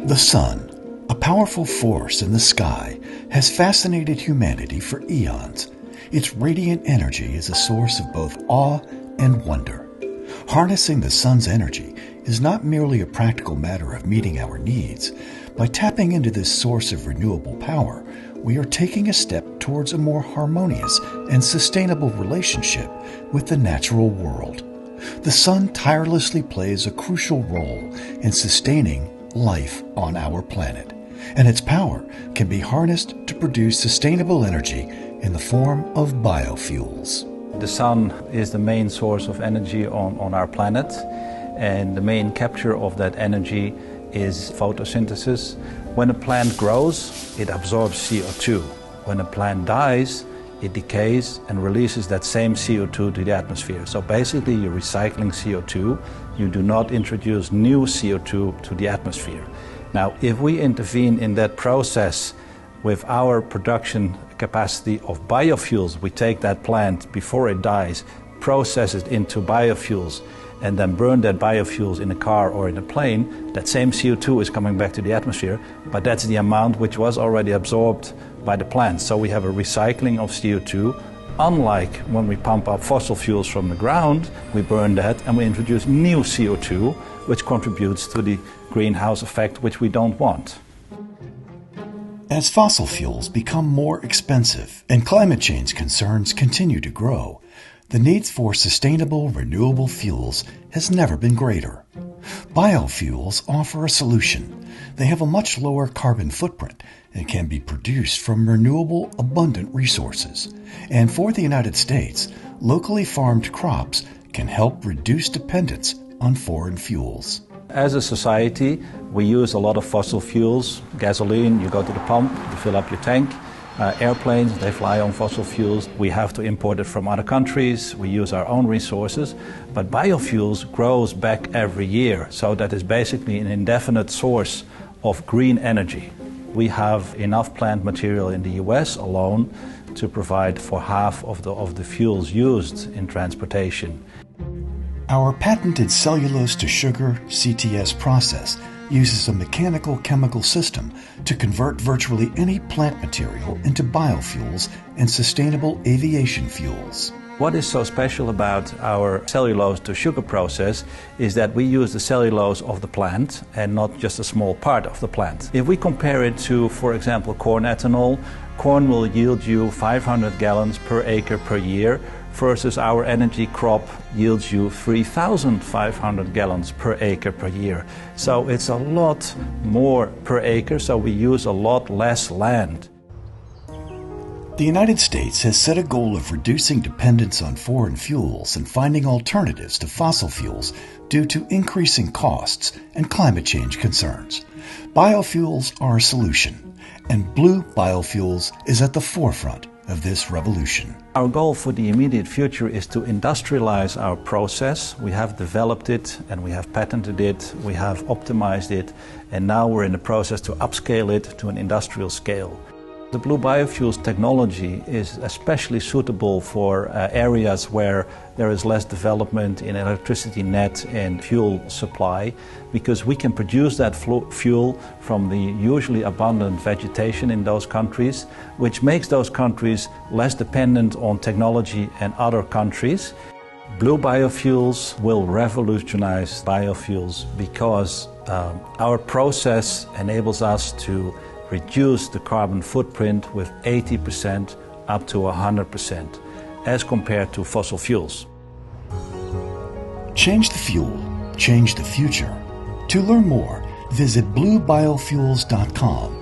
The sun, a powerful force in the sky, has fascinated humanity for eons. Its radiant energy is a source of both awe and wonder. Harnessing the sun's energy is not merely a practical matter of meeting our needs. By tapping into this source of renewable power, we are taking a step towards a more harmonious and sustainable relationship with the natural world. The sun tirelessly plays a crucial role in sustaining life on our planet, and its power can be harnessed to produce sustainable energy in the form of biofuels. The sun is the main source of energy on our planet, and the main capture of that energy is photosynthesis. When a plant grows, it absorbs CO2. When a plant dies, it decays and releases that same CO2 to the atmosphere. So basically you're recycling CO2. You do not introduce new CO2 to the atmosphere. Now, if we intervene in that process with our production capacity of biofuels, we take that plant before it dies, process it into biofuels, and then burn that biofuels in a car or in a plane, that same CO2 is coming back to the atmosphere, but that's the amount which was already absorbed by the plants. So we have a recycling of CO2. Unlike when we pump up fossil fuels from the ground, we burn that and we introduce new CO2, which contributes to the greenhouse effect, which we don't want. As fossil fuels become more expensive and climate change concerns continue to grow, the need for sustainable, renewable fuels has never been greater. Biofuels offer a solution. They have a much lower carbon footprint and can be produced from renewable, abundant resources. And for the United States, locally farmed crops can help reduce dependence on foreign fuels. As a society, we use a lot of fossil fuels. Gasoline, you go to the pump, you fill up your tank. Airplanes, they fly on fossil fuels. We have to import it from other countries. We use our own resources. But biofuels grows back every year. So that is basically an indefinite source of green energy. We have enough plant material in the US alone to provide for half of the fuels used in transportation. Our patented cellulose to sugar CTS process uses a mechanical chemical system to convert virtually any plant material into biofuels and sustainable aviation fuels. What is so special about our cellulose to sugar process is that we use the cellulose of the plant and not just a small part of the plant. If we compare it to, for example, corn ethanol, corn will yield you 500 gallons per acre per year, versus our energy crop yields you 3,500 gallons per acre per year. So it's a lot more per acre, so we use a lot less land. The United States has set a goal of reducing dependence on foreign fuels and finding alternatives to fossil fuels due to increasing costs and climate change concerns. Biofuels are a solution, and blue biofuels is at the forefront of this revolution. Our goal for the immediate future is to industrialize our process. We have developed it and we have patented it, we have optimized it, and now we're in the process to upscale it to an industrial scale. The blue biofuels technology is especially suitable for areas where there is less development in electricity net and fuel supply, because we can produce that fuel from the usually abundant vegetation in those countries, which makes those countries less dependent on technology and other countries. Blue biofuels will revolutionize biofuels because our process enables us to reduce the carbon footprint with 80% up to 100% as compared to fossil fuels. Change the fuel, change the future. To learn more, visit bluebiofuels.com